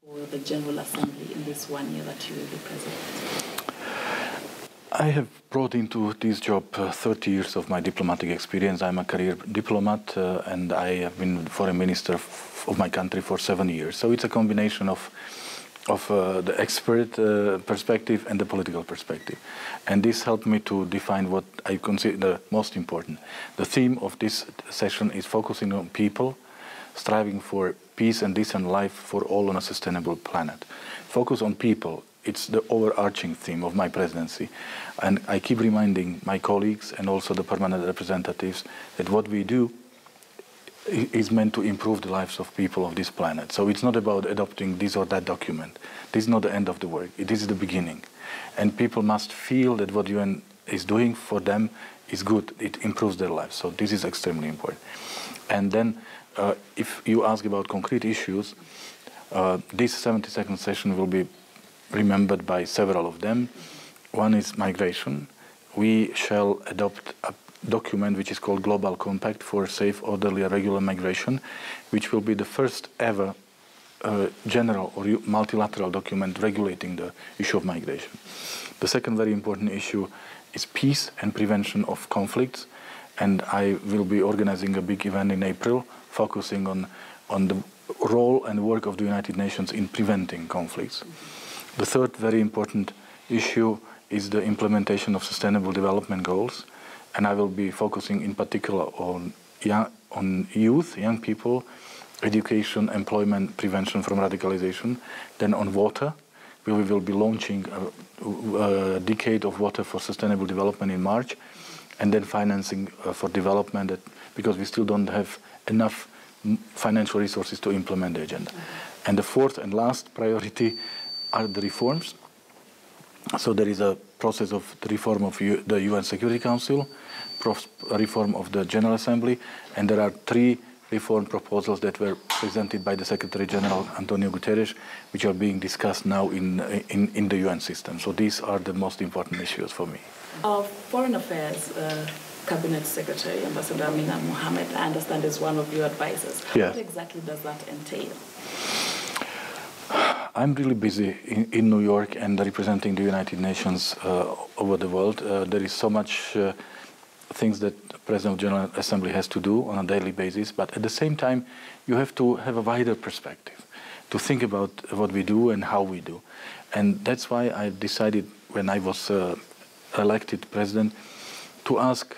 for the General Assembly in this 1 year that you will be president? I have brought into this job 30 years of my diplomatic experience. I'm a career diplomat and I have been foreign minister of my country for 7 years. So it's a combination of the expert perspective and the political perspective. And this helped me to define what I consider the most important. The theme of this session is focusing on people, striving for peace and decent life for all on a sustainable planet. Focus on people. It's the overarching theme of my presidency. And I keep reminding my colleagues and also the permanent representatives that what we do is meant to improve the lives of people of this planet. So it's not about adopting this or that document. This is not the end of the work. It is the beginning. And people must feel that what UN is doing for them is good. It improves their lives. So this is extremely important. And then if you ask about concrete issues, this 72nd session will be remembered by several of them. One is migration. We shall adopt a document which is called Global Compact for Safe, Orderly and Regular Migration, which will be the first ever general or multilateral document regulating the issue of migration. The second very important issue is peace and prevention of conflicts, and I will be organizing a big event in April focusing on the role and work of the United Nations in preventing conflicts. The third very important issue is the implementation of Sustainable Development Goals, and I will be focusing in particular on youth, young people, education, employment, prevention from radicalization, then on water. We will be launching a decade of water for sustainable development in March, and then financing for development, because we still don't have enough financial resources to implement the agenda. And the fourth and last priority are the reforms. So there is a process of the reform of the UN Security Council, reform of the General Assembly, and there are 3 reform proposals that were presented by the Secretary General Antonio Guterres, which are being discussed now in the UN system. So these are the most important issues for me. Foreign Affairs Cabinet Secretary, Ambassador Amina Mohammed, I understand is one of your advisors. Yes. What exactly does that entail? I'm really busy in New York and representing the United Nations over the world. There is so much things that the President of the General Assembly has to do on a daily basis, but at the same time, you have to have a wider perspective to think about what we do and how we do. And that's why I decided, when I was elected president, to ask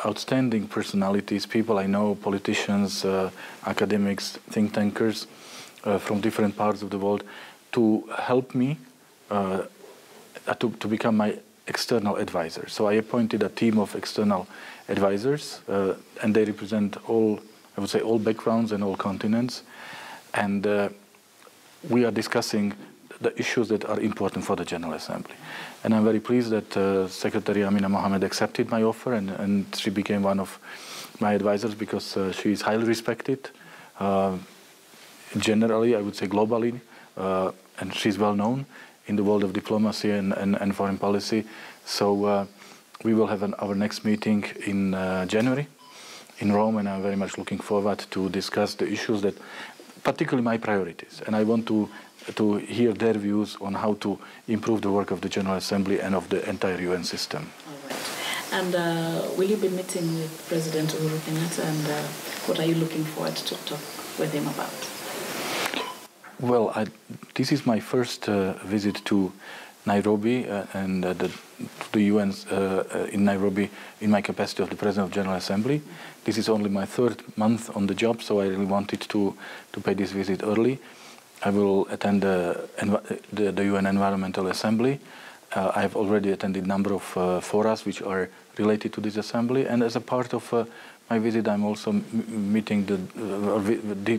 outstanding personalities, people I know, politicians, academics, think tankers from different parts of the world, to help me to become my external advisor. So I appointed a team of external advisors, and they represent all, I would say, all backgrounds and all continents. And we are discussing the issues that are important for the General Assembly. And I'm very pleased that Secretary Amina Mohammed accepted my offer, and she became one of my advisors, because she is highly respected, generally, I would say globally, and she's well known in the world of diplomacy and foreign policy. So we will have our next meeting in January in Rome, and I'm very much looking forward to discuss the issues that, particularly my priorities. And I want to hear their views on how to improve the work of the General Assembly and of the entire UN system. All right. And will you be meeting with President Uhuru Kenyatta, and what are you looking forward to talk with him about? Well, this is my first visit to Nairobi and the UN in Nairobi in my capacity of the President of the General Assembly. This is only my 3rd month on the job, so I really wanted to pay this visit early. I will attend the UN Environmental Assembly. I have already attended a number of forums which are related to this assembly, and as a part of my visit, I'm also meeting the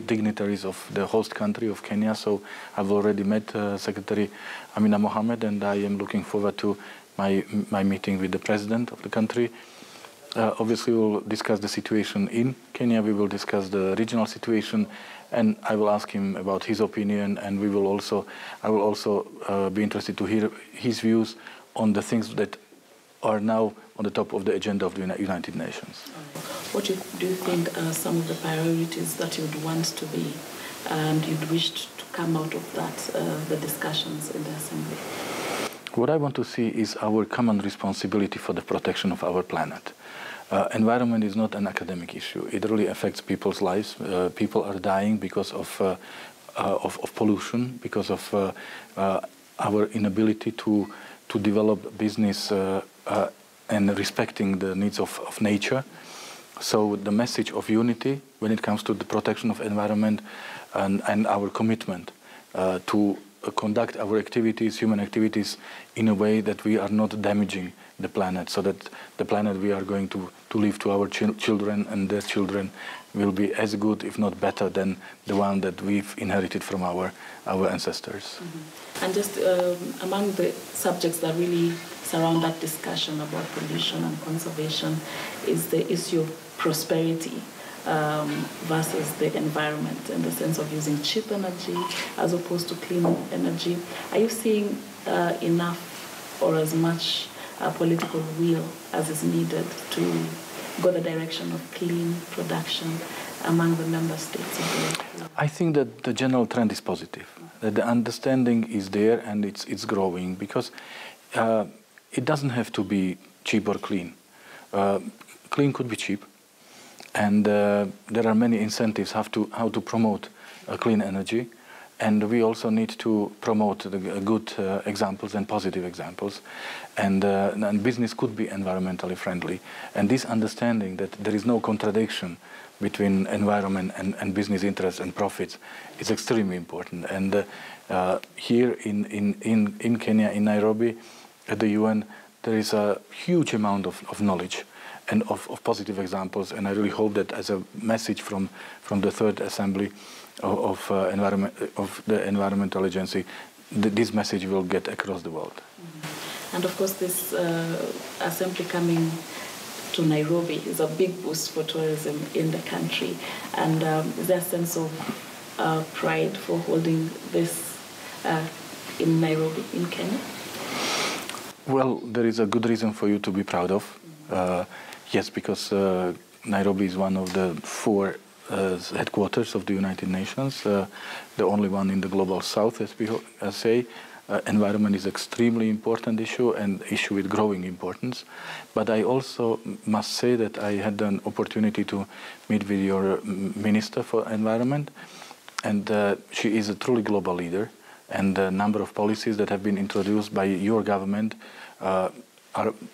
dignitaries of the host country of Kenya. So I've already met Secretary Amina Mohammed, and I am looking forward to my meeting with the president of the country. Obviously, we'll discuss the situation in Kenya. We will discuss the regional situation, and I will ask him about his opinion. And I will also be interested to hear his views on the things that are now on the top of the agenda of the United Nations. What do you think are some of the priorities that you would want to be and you'd wished to come out of that, the discussions in the Assembly? What I want to see is our common responsibility for the protection of our planet. Environment is not an academic issue. It really affects people's lives. People are dying because of pollution, because of our inability to develop business and respecting the needs of nature. So the message of unity when it comes to the protection of environment and our commitment to conduct our activities, human activities, in a way that we are not damaging the planet, so that the planet we are going to leave to our children and their children will be as good, if not better, than the one that we've inherited from our ancestors. Mm-hmm. And just among the subjects that really surround that discussion about pollution and conservation is the issue of prosperity versus the environment, in the sense of using cheap energy as opposed to clean energy. Are you seeing enough or as much political will as is needed to go the direction of clean production among the member states of the I think that the general trend is positive, that the understanding is there and it's growing, because it doesn't have to be cheap or clean. Clean could be cheap, and there are many incentives how to promote clean energy. And we also need to promote the good examples and positive examples. And business could be environmentally friendly. And this understanding that there is no contradiction between environment and business interests and profits is extremely important. And here in Kenya, in Nairobi, at the UN, there is a huge amount of knowledge and of positive examples. And I really hope that as a message from the Third Assembly of the Environmental Agency, this message will get across the world. Mm-hmm. And of course, this assembly coming to Nairobi is a big boost for tourism in the country. And is there a sense of pride for holding this in Nairobi, in Kenya? Well, there is a good reason for you to be proud of. Yes, because Nairobi is one of the 4 headquarters of the United Nations, the only one in the global south, as we say. Environment is extremely important issue, and issue with growing importance. But I also must say that I had an opportunity to meet with your Minister for Environment, and she is a truly global leader, and the number of policies that have been introduced by your government are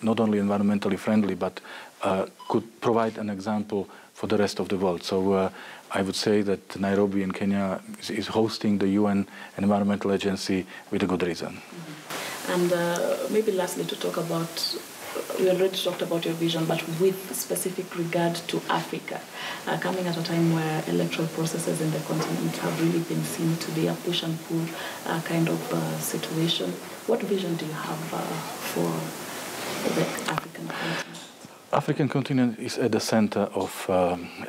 not only environmentally friendly, but could provide an example for the rest of the world. So I would say that Nairobi in Kenya is hosting the UN Environmental Agency with a good reason. Mm-hmm. And maybe lastly, to talk about, we already talked about your vision, but with specific regard to Africa, coming at a time where electoral processes in the continent have really been seen to be a push and pull kind of situation. What vision do you have for the African continent? African continent is at the center of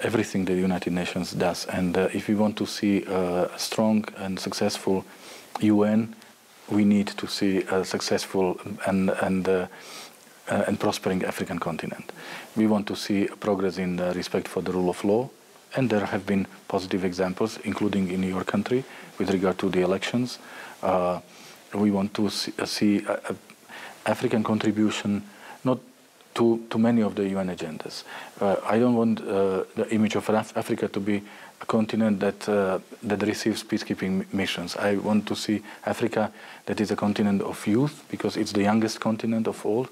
everything the United Nations does, and if we want to see a strong and successful UN, we need to see a successful and prospering African continent. We want to see progress in respect for the rule of law, and there have been positive examples, including in your country, with regard to the elections. We want to see African contribution, not to many of the UN agendas. I don't want the image of Africa to be a continent that receives peacekeeping missions. I want to see Africa that is a continent of youth, because it's the youngest continent of all.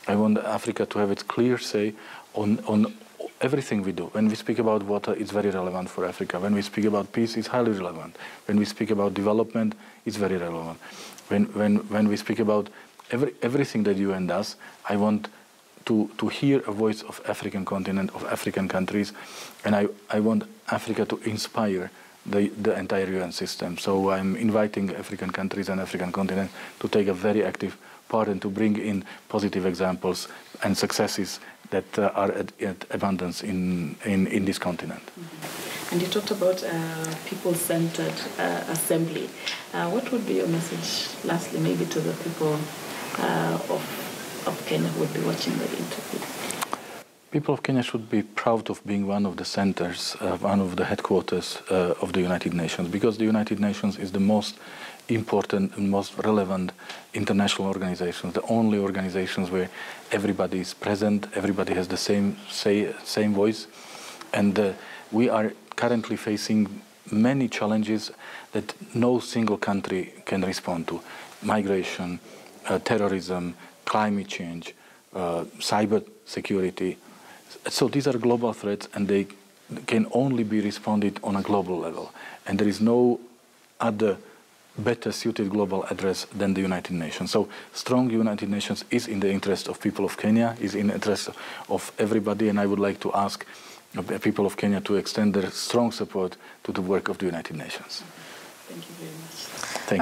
I want Africa to have its clear say on everything we do. When we speak about water, it's very relevant for Africa. When we speak about peace, it's highly relevant. When we speak about development, it's very relevant. When we speak about everything that UN does, I want to hear a voice of African continent, of African countries, and I want Africa to inspire the entire UN system. So I'm inviting African countries and African continent to take a very active part and to bring in positive examples and successes that are at abundance in this continent. Mm-hmm. And you talked about people-centered assembly. What would be your message, lastly, maybe to the people of Kenya who would be watching the interview? People of Kenya should be proud of being one of the centers, one of the headquarters of the United Nations, because the United Nations is the most important and most relevant international organizations, the only organizations where everybody is present, everybody has the same voice, and we are currently facing many challenges that no single country can respond to: migration, terrorism, climate change, cyber security. So these are global threats, and they can only be responded on a global level. And there is no other better suited global address than the United Nations. So strong United Nations is in the interest of people of Kenya, is in the interest of everybody, and I would like to ask people of Kenya to extend their strong support to the work of the United Nations. Thank you very much. Thank you.